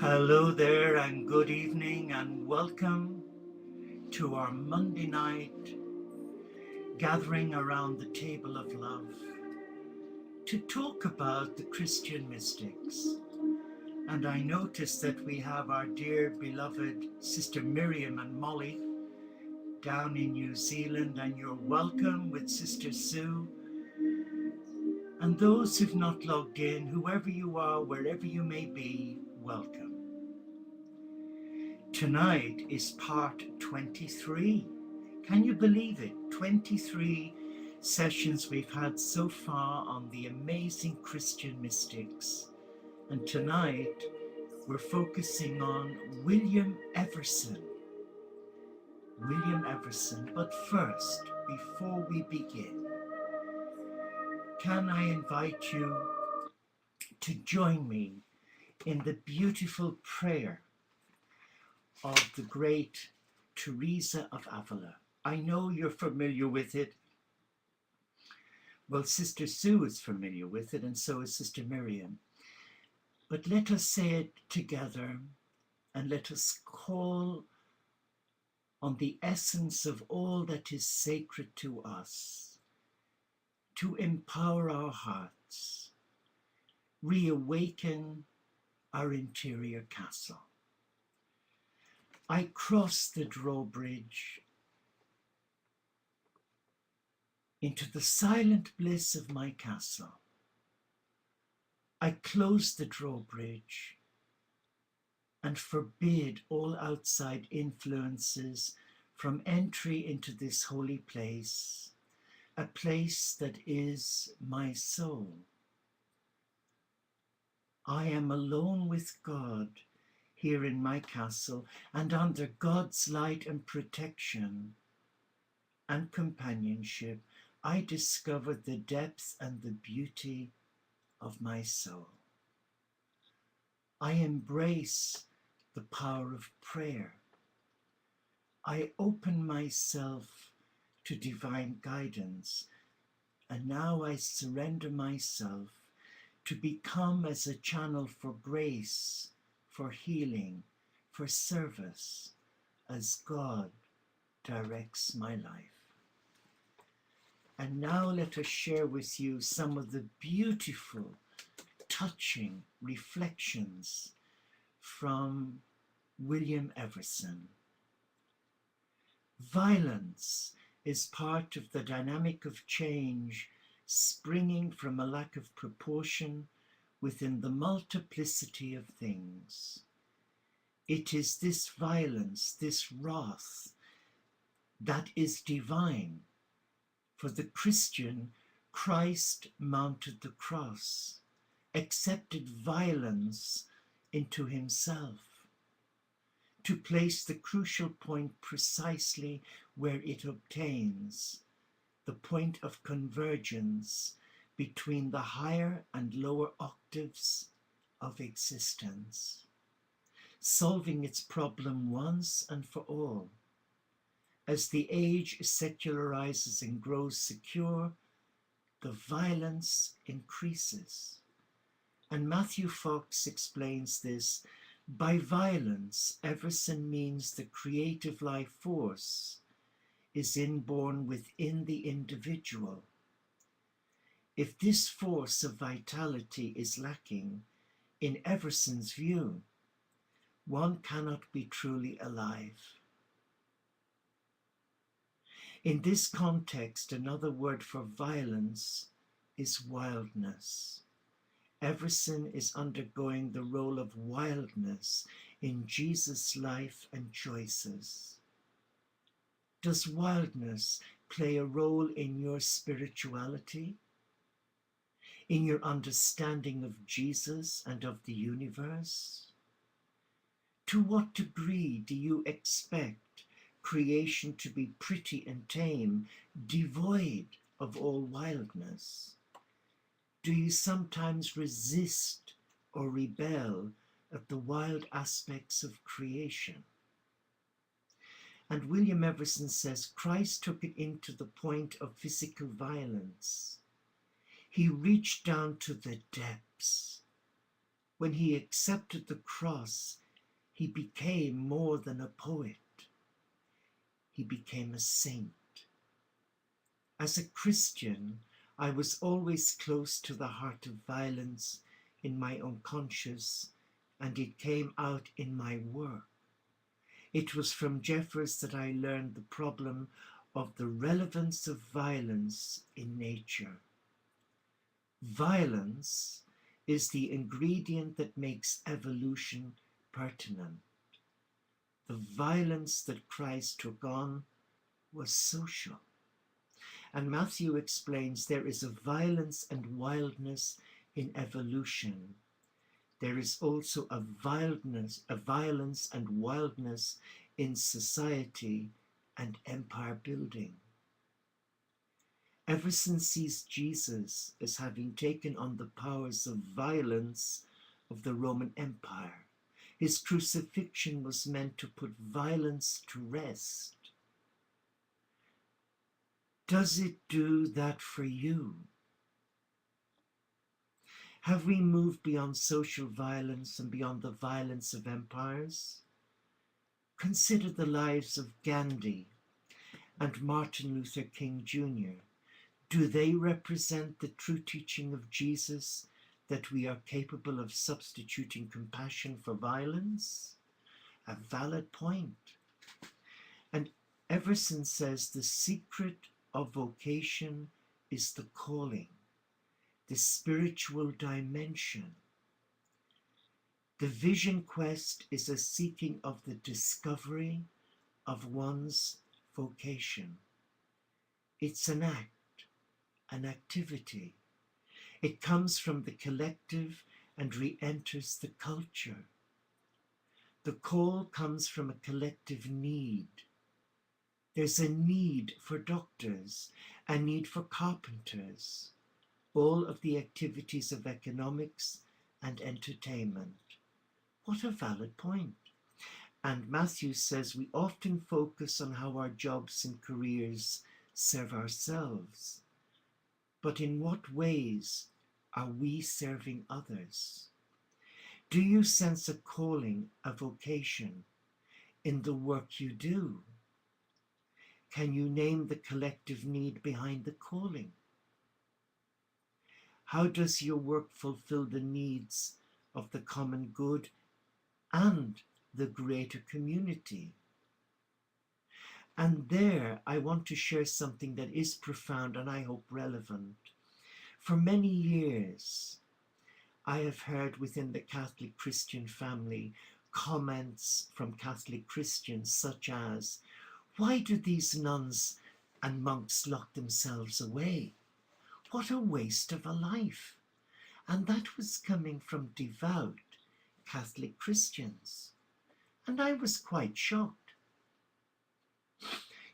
Hello there, and good evening, and welcome to our Monday night gathering around the table of love to talk about the Christian mystics. And I notice that we have our dear beloved Sister Miriam and Molly down in New Zealand, and you're welcome with Sister Sue. And those who've not logged in, whoever you are, wherever you may be, welcome. Tonight is part 23. Can you believe it? 23 sessions we've had so far on the amazing Christian mystics. And tonight we're focusing on William Everson. William Everson. But first, before we begin, can I invite you to join me in the beautiful prayer of the great Teresa of Avila. I know you're familiar with it. Well, Sister Sue is familiar with it, and so is Sister Miriam. But let us say it together, and let us call on the essence of all that is sacred to us to empower our hearts, reawaken our interior castle. I cross the drawbridge into the silent bliss of my castle. I close the drawbridge and forbid all outside influences from entry into this holy place, a place that is my soul. I am alone with God here in my castle, and under God's light and protection and companionship, I discover the depth and the beauty of my soul. I embrace the power of prayer. I open myself to divine guidance, and now I surrender myself to become as a channel for grace, for healing, for service, as God directs my life. And now let us share with you some of the beautiful, touching reflections from William Everson. Violence is part of the dynamic of change springing from a lack of proportion within the multiplicity of things. It is this violence, this wrath, that is divine. For the Christian, Christ mounted the cross, accepted violence into himself, to place the crucial point precisely where it obtains, the point of convergence between the higher and lower octaves of existence, solving its problem once and for all. As the age secularizes and grows secure, the violence increases. And Matthew Fox explains this: by violence, Everson means the creative life force is inborn within the individual. If this force of vitality is lacking, in Everson's view, one cannot be truly alive. In this context, another word for violence is wildness. Everson is undergoing the role of wildness in Jesus' life and choices. Does wildness play a role in your spirituality, in your understanding of Jesus and of the universe? To what degree do you expect creation to be pretty and tame, devoid of all wildness? Do you sometimes resist or rebel at the wild aspects of creation? And William Everson says Christ took it into the point of physical violence. He reached down to the depths When he accepted the cross, he became more than a poet. He became a saint. As a Christian, I was always close to the heart of violence in my unconscious, and it came out in my work. It was from Jeffers that I learned the problem of the relevance of violence in nature. Violence is the ingredient that makes evolution pertinent. The violence that Christ took on was social. And Matthew explains there is a violence and wildness in evolution. There is also a violence and wildness in society and empire building. Everson sees Jesus as having taken on the powers of violence of the Roman Empire. His crucifixion was meant to put violence to rest. Does it do that for you? Have we moved beyond social violence and beyond the violence of empires? Consider the lives of Gandhi and Martin Luther King Jr. Do they represent the true teaching of Jesus that we are capable of substituting compassion for violence? A valid point. And Everson says the secret of vocation is the calling, the spiritual dimension. The vision quest is a seeking of the discovery of one's vocation. It's an act, an activity. It comes from the collective and re-enters the culture. The call comes from a collective need. There's a need for doctors, a need for carpenters, all of the activities of economics and entertainment. What a valid point. And Matthew says we often focus on how our jobs and careers serve ourselves. But in what ways are we serving others? Do you sense a calling, a vocation in the work you do? Can you name the collective need behind the calling? How does your work fulfill the needs of the common good and the greater community? And there I want to share something that is profound and I hope relevant. For many years, I have heard within the Catholic Christian family comments from Catholic Christians such as, why do these nuns and monks lock themselves away? What a waste of a life. And that was coming from devout Catholic Christians. And I was quite shocked.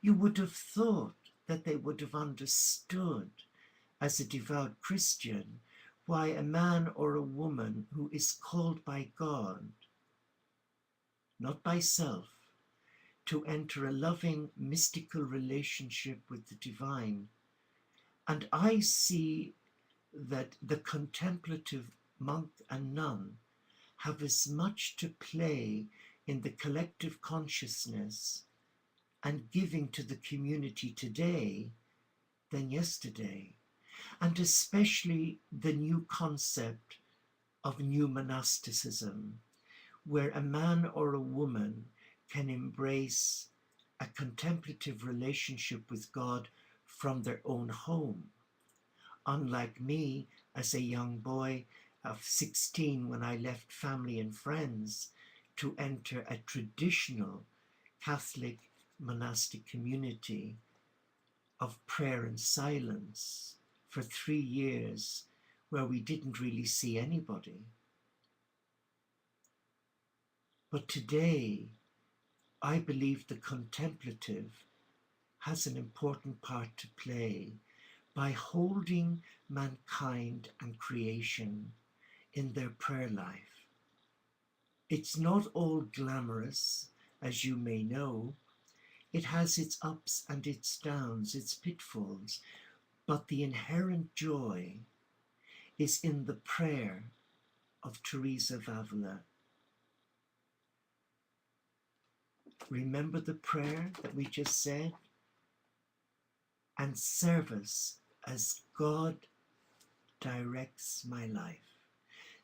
You would have thought that they would have understood as a devout Christian why a man or a woman who is called by God, not by self, to enter a loving, mystical relationship with the divine. And I see that the contemplative monk and nun have as much to play in the collective consciousness and giving to the community today than yesterday. And especially the new concept of new monasticism, where a man or a woman can embrace a contemplative relationship with God from their own home. Unlike me, as a young boy of 16 when I left family and friends to enter a traditional Catholic monastic community of prayer and silence for 3 years where we didn't really see anybody. But today, I believe the contemplative has an important part to play by holding mankind and creation in their prayer life. It's not all glamorous, as you may know. It has its ups and its downs, its pitfalls, but the inherent joy is in the prayer of Teresa of Avila. Remember the prayer that we just said? And service as God directs my life.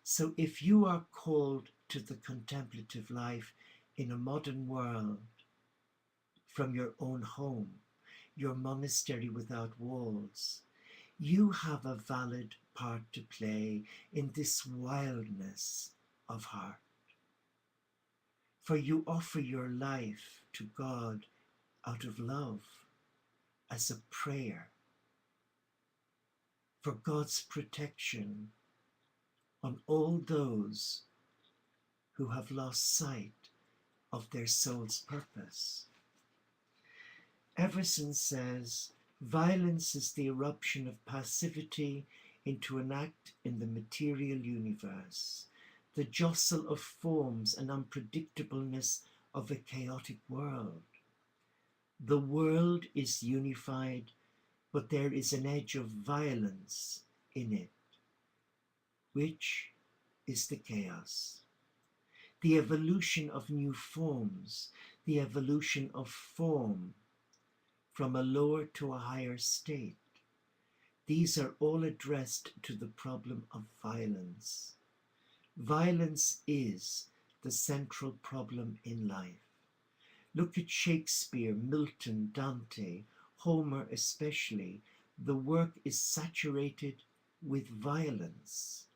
So if you are called to the contemplative life in a modern world, from your own home, your monastery without walls, you have a valid part to play in this wildness of heart. For you offer your life to God out of love as a prayer for God's protection on all those who have lost sight of their soul's purpose. Everson says, violence is the eruption of passivity into an act in the material universe, the jostle of forms and unpredictableness of a chaotic world. The world is unified, but there is an edge of violence in it, which is the chaos. The evolution of new forms, the evolution of form from a lower to a higher state. These are all addressed to the problem of violence. Violence is the central problem in life. Look at Shakespeare, Milton, Dante, Homer especially. The work is saturated with violence.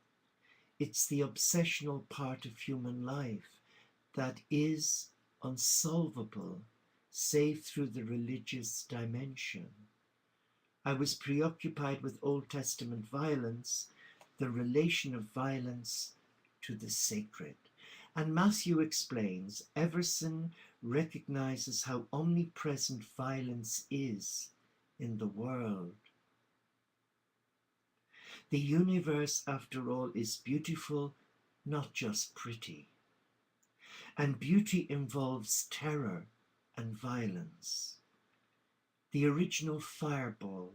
It's the obsessional part of human life that is unsolvable save through the religious dimension. I was preoccupied with Old Testament violence, the relation of violence to the sacred. And Matthew explains, Everson recognizes how omnipresent violence is in the world. The universe, after all, is beautiful, not just pretty. And beauty involves terror and violence. The original fireball,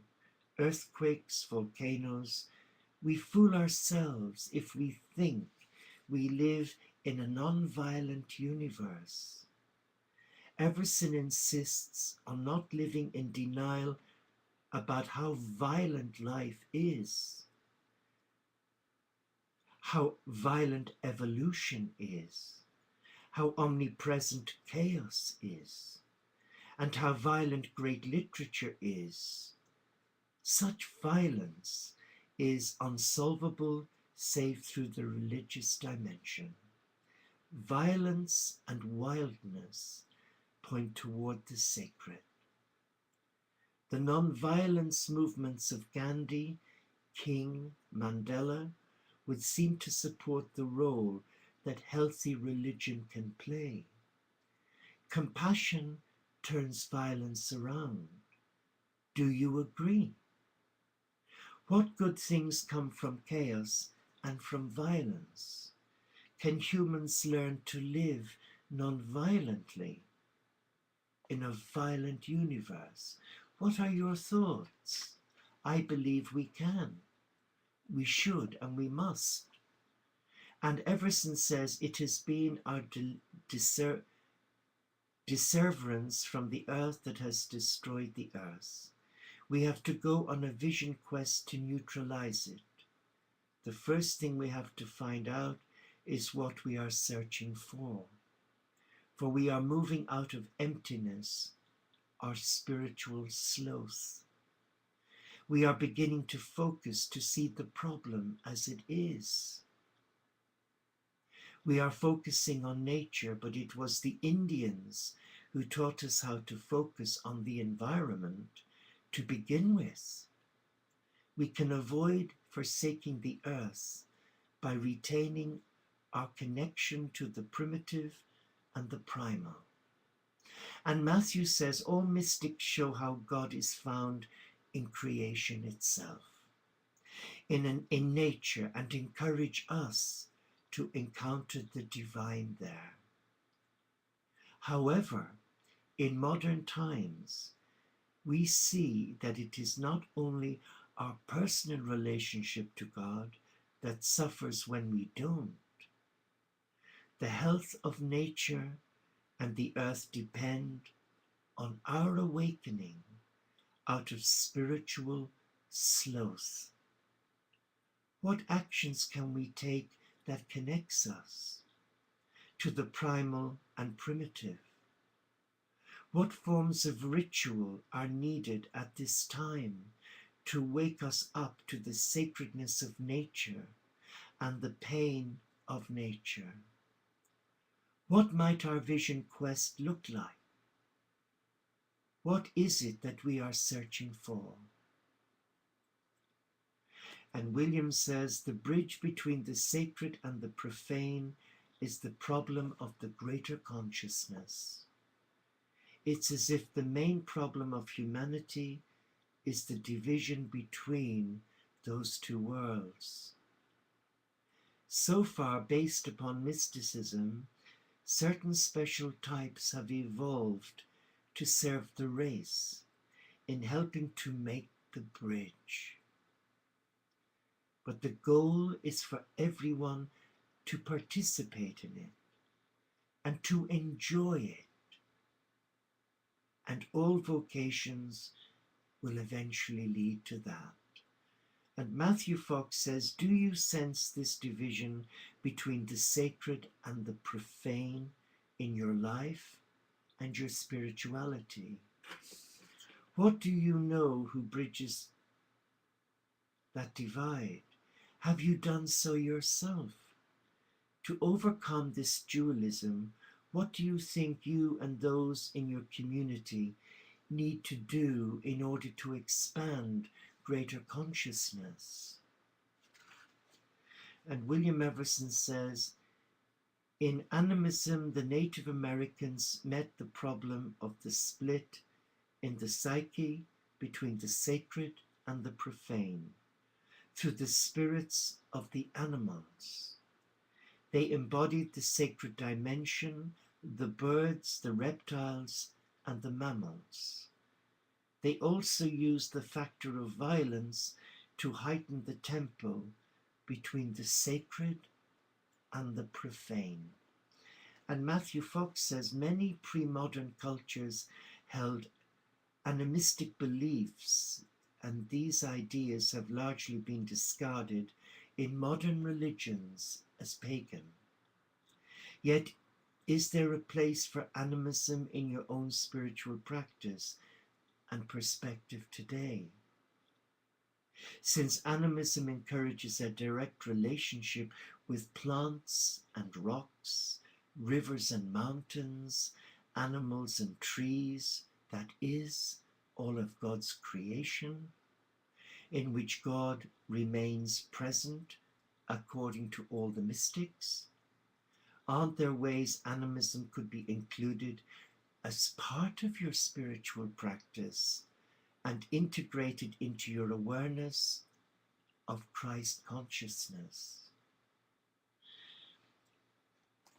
earthquakes, volcanoes, we fool ourselves if we think we live in a non-violent universe. Everson insists on not living in denial about how violent life is, how violent evolution is, how omnipresent chaos is, and how violent great literature is. Such violence is unsolvable save through the religious dimension. Violence and wildness point toward the sacred. The non-violence movements of Gandhi, King, Mandela would seem to support the role that healthy religion can play. Compassion turns violence around. Do you agree? What good things come from chaos and from violence? Can humans learn to live non-violently in a violent universe? What are your thoughts? I believe we can. We should and we must. And Everson says it has been our disseverance from the earth that has destroyed the earth. We have to go on a vision quest to neutralize it. The first thing we have to find out is what we are searching for. For we are moving out of emptiness, our spiritual sloth. We are beginning to focus to see the problem as it is. We are focusing on nature, but it was the Indians who taught us how to focus on the environment to begin with. We can avoid forsaking the earth by retaining our connection to the primitive and the primal. And Matthew says all mystics show how God is found in creation itself, in nature, and encourage us to encounter the divine there. However, in modern times, we see that it is not only our personal relationship to God that suffers when we don't, The health of nature and the earth depend on our awakening out of spiritual sloth. What actions can we take that connects us to the primal and primitive? What forms of ritual are needed at this time to wake us up to the sacredness of nature and the pain of nature? What might our vision quest look like? What is it that we are searching for? And William says the bridge between the sacred and the profane is the problem of the greater consciousness. It's as if the main problem of humanity is the division between those two worlds. So far, based upon mysticism, certain special types have evolved to serve the race in helping to make the bridge. But the goal is for everyone to participate in it and to enjoy it. And all vocations will eventually lead to that. And Matthew Fox says, do you sense this division between the sacred and the profane in your life and your spirituality? What do you know who bridges that divide? Have you done so yourself? To overcome this dualism, what do you think you and those in your community need to do in order to expand greater consciousness? And William Everson says, in animism, the Native Americans met the problem of the split in the psyche between the sacred and the profane through the spirits of the animals. They embodied the sacred dimension, the birds, the reptiles, and the mammals. They also used the factor of violence to heighten the tempo between the sacred and the profane. And Matthew Fox says many pre-modern cultures held animistic beliefs, and these ideas have largely been discarded in modern religions as pagan. Yet, is there a place for animism in your own spiritual practice and perspective today? Since animism encourages a direct relationship with plants and rocks, rivers and mountains, animals and trees, that is, all of God's creation, in which God remains present according to all the mystics? Aren't there ways animism could be included as part of your spiritual practice and integrated into your awareness of Christ consciousness?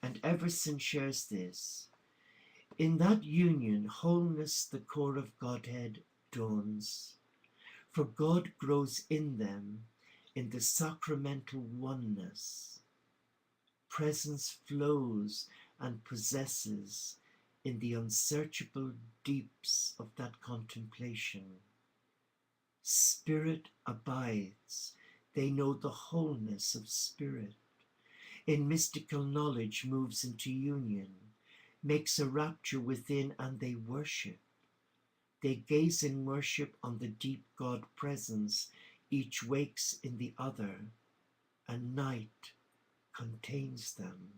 And Everson shares this. In that union, wholeness, the core of Godhead, dawns. For God grows in them in the sacramental oneness. Presence flows and possesses in the unsearchable deeps of that contemplation. Spirit abides. They know the wholeness of spirit. In mystical knowledge moves into union, makes a rapture within, and they worship. They gaze in worship on the deep God presence. Each wakes in the other, and night contains them.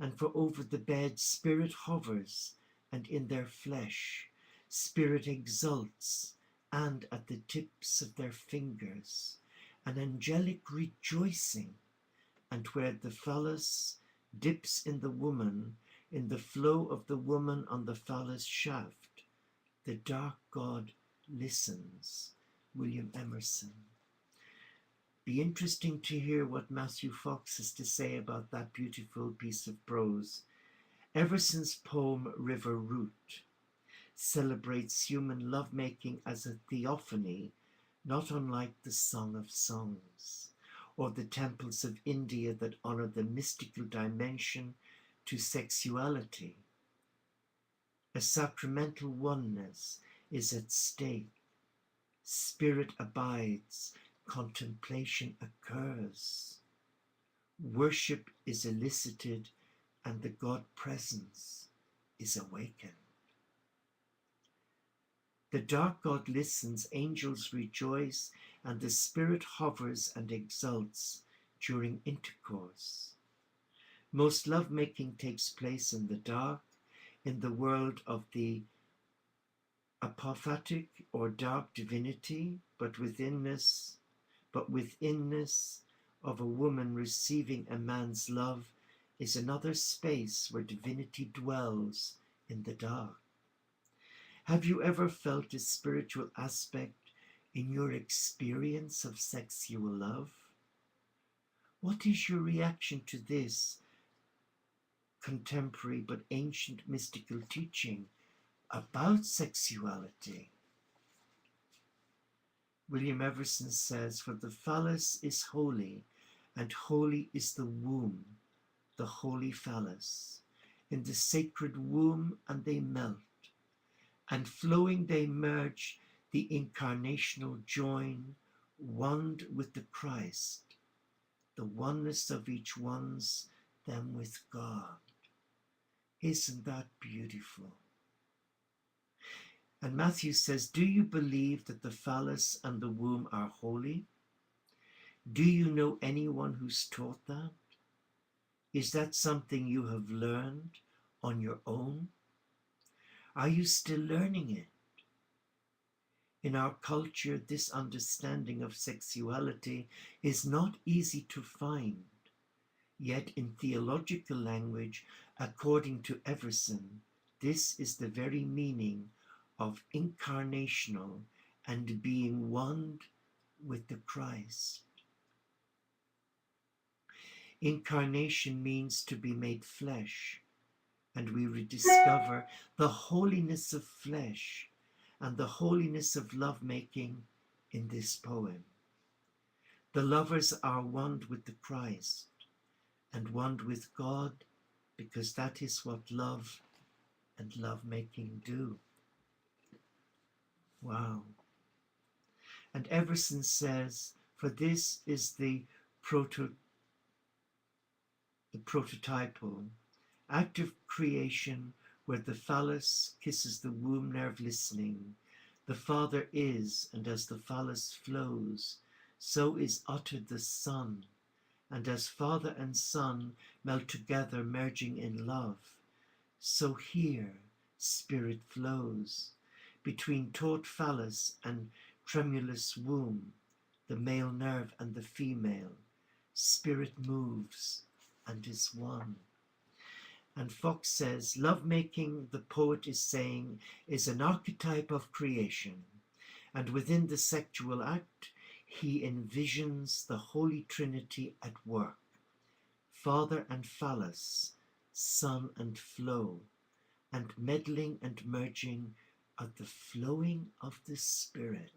And for over the bed spirit hovers, and in their flesh spirit exults, and at the tips of their fingers an angelic rejoicing, and where the phallus dips in the woman, in the flow of the woman on the phallus shaft, the dark God listens. William Emerson. Be interesting to hear what Matthew Fox has to say about that beautiful piece of prose. Everson's poem River Root celebrates human lovemaking as a theophany, not unlike the Song of Songs, or the temples of India that honor the mystical dimension to sexuality. A sacramental oneness is at stake. Spirit abides, contemplation occurs. Worship is elicited, and the God presence is awakened. The dark God listens, angels rejoice, and the spirit hovers and exults during intercourse. Most lovemaking takes place in the dark, in the world of the apophatic or dark divinity, but withinness of a woman receiving a man's love is another space where divinity dwells in the dark. Have you ever felt a spiritual aspect in your experience of sexual love? What is your reaction to this contemporary but ancient mystical teaching about sexuality? William Everson says, "For the phallus is holy, and holy is the womb, the holy phallus. In the sacred womb and they melt, and flowing they merge, the incarnational join, one with the Christ, the oneness of each one's them with God." Isn't that beautiful? And Matthew says, "Do you believe that the phallus and the womb are holy? Do you know anyone who's taught that? Is that something you have learned on your own? Are you still learning it?" In our culture, this understanding of sexuality is not easy to find. Yet in theological language, according to Everson, this is the very meaning of incarnational and being one with the Christ. Incarnation means to be made flesh, and we rediscover the holiness of flesh and the holiness of lovemaking in this poem. The lovers are one with the Christ and one with God, because that is what love and lovemaking do. Wow. And Everson says, "For this is the prototypal act of creation, where the phallus kisses the womb nerve listening. The Father is, and as the phallus flows, so is uttered the Son, and as Father and Son melt together, merging in love, so here Spirit flows. Between taut phallus and tremulous womb, the male nerve and the female, Spirit moves and is one." And Fox says, "Lovemaking," the poet is saying, "is an archetype of creation, and within the sexual act, he envisions the Holy Trinity at work, Father and phallus, Son and flow, and meddling and merging at the flowing of the Spirit.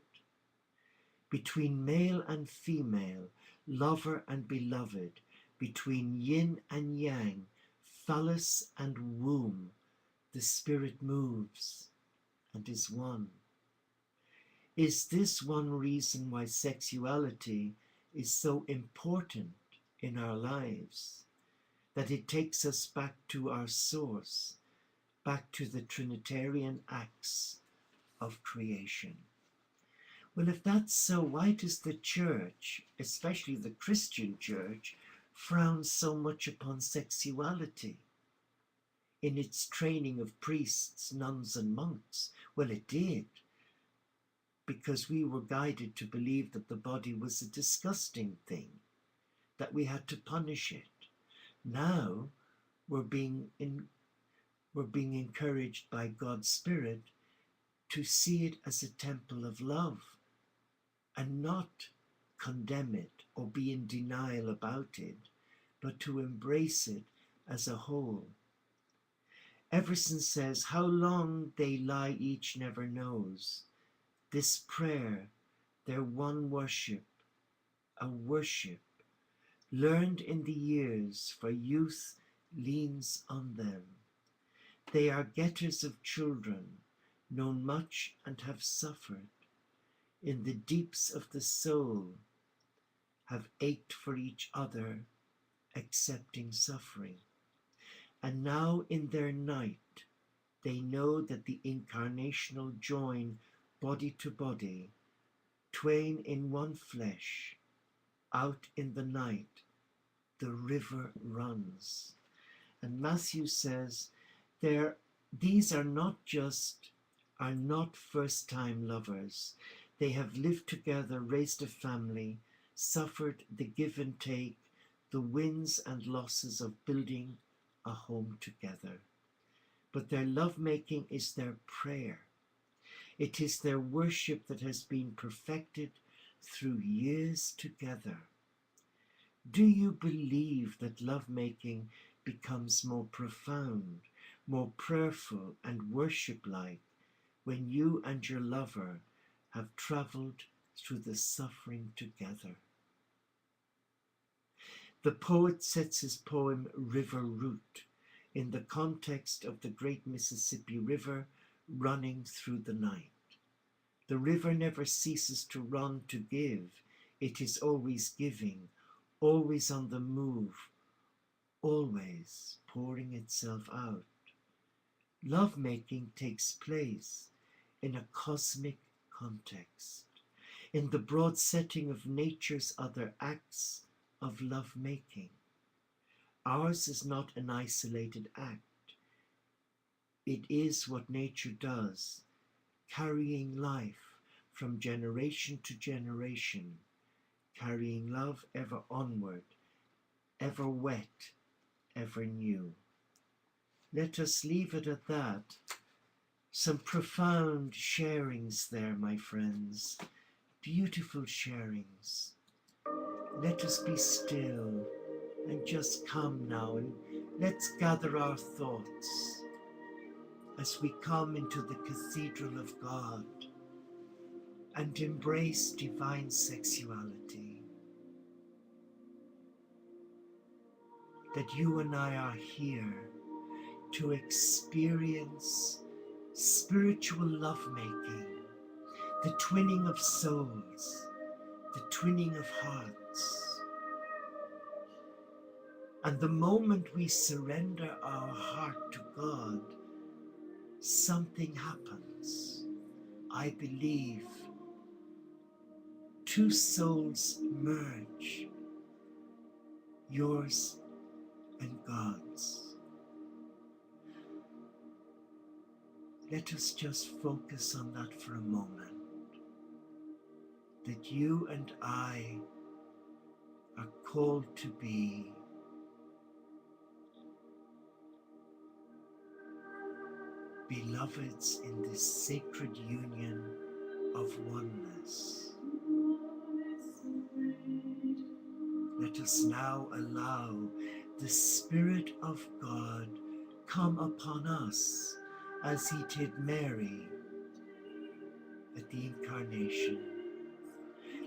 Between male and female, lover and beloved, between yin and yang, phallus and womb, the Spirit moves and is one." Is this one reason why sexuality is so important in our lives? That it takes us back to our source, back to the Trinitarian acts of creation. Well, if that's so, why does the church, especially the Christian church, frown so much upon sexuality in its training of priests, nuns, and monks? Well, it did, because we were guided to believe that the body was a disgusting thing, that we had to punish it. Now we're being encouraged by God's Spirit to see it as a temple of love and not condemn it or be in denial about it, but to embrace it as a whole. Everson says, "How long they lie each never knows. This prayer, their one worship, a worship learned in the years, for youth leans on them. They are getters of children, known much and have suffered. In the deeps of the soul, have ached for each other, accepting suffering. And now in their night, they know that the incarnational join body to body, twain in one flesh. Out in the night, the river runs. And Matthew says, these are not first-time lovers. They have lived together, raised a family, suffered the give and take, the wins and losses of building a home together. But their lovemaking is their prayer. It is their worship that has been perfected through years together. Do you believe that lovemaking becomes more profound, more prayerful and worship-like when you and your lover have travelled through the suffering together? The poet sets his poem River Route in the context of the great Mississippi River running through the night. The river never ceases to run to give. It is always giving, always on the move, always pouring itself out. Lovemaking takes place in a cosmic context, in the broad setting of nature's other acts of lovemaking. Ours is not an isolated act. It is what nature does, carrying life from generation to generation, carrying love ever onward, ever wet, ever new. Let us leave it at that. Some profound sharings there, my friends. Beautiful sharings. Let us be still and just come now, and let's gather our thoughts as we come into the Cathedral of God and embrace divine sexuality. That you and I are here to experience spiritual lovemaking, the twinning of souls, the twinning of hearts. And the moment we surrender our heart to God, something happens. I believe two souls merge, yours and God's. Let us just focus on that for a moment. That you and I are called to be beloveds in this sacred union of oneness. Let us now allow the Spirit of God come upon us as he did Mary at the Incarnation.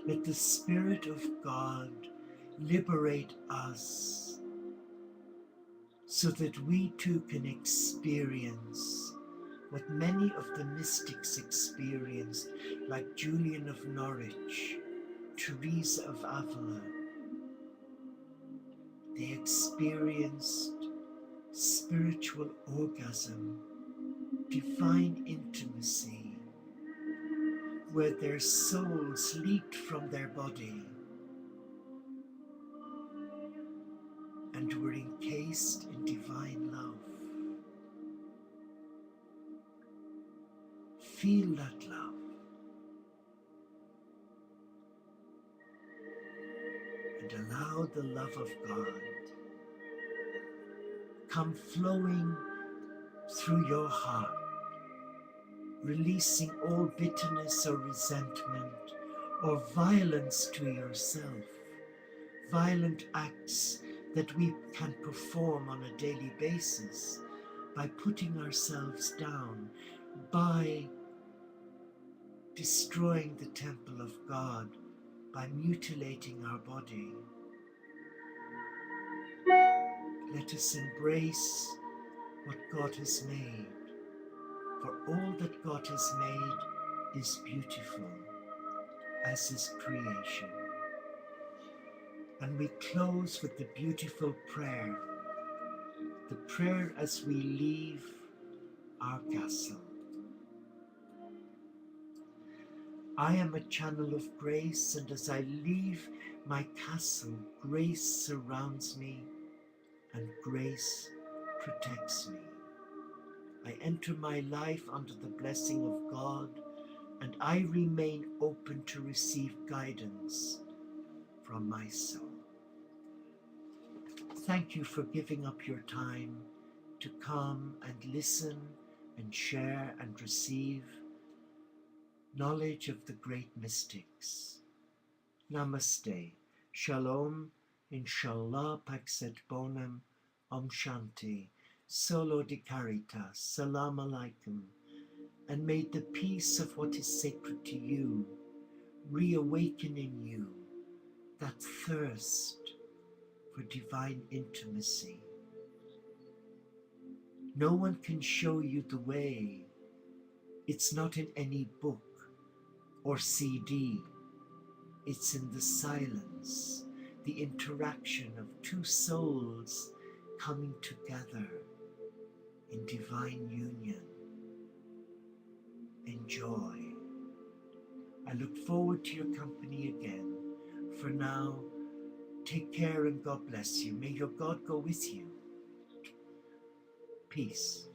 Let the Spirit of God liberate us so that we too can experience what many of the mystics experienced, like Julian of Norwich, Teresa of Avila. They experienced spiritual orgasm, divine intimacy, where their souls leaped from their body and were encased in divine love. Feel that love. And allow the love of God come flowing through your heart, releasing all bitterness or resentment or violence to yourself, violent acts that we can perform on a daily basis by putting ourselves down, by destroying the temple of God, by mutilating our body. Let us embrace what God has made, for all that God has made is beautiful, as is creation. And we close with the beautiful prayer, the prayer as we leave our castle. I am a channel of grace, and as I leave my castle, grace surrounds me and grace protects me. I enter my life under the blessing of God, and I remain open to receive guidance from my soul. Thank you for giving up your time to come and listen and share and receive knowledge of the great mystics. Namaste. Shalom. Inshallah. Paxet bonum. Om Shanti. Solo di caritas. Salam alaikum. And may the peace of what is sacred to you reawaken in you that thirst for divine intimacy. No one can show you the way. It's not in any book or CD. It's in the silence, the interaction of two souls coming together in divine union. Enjoy. I look forward to your company again. For now, take care and God bless you. May your God go with you. Peace.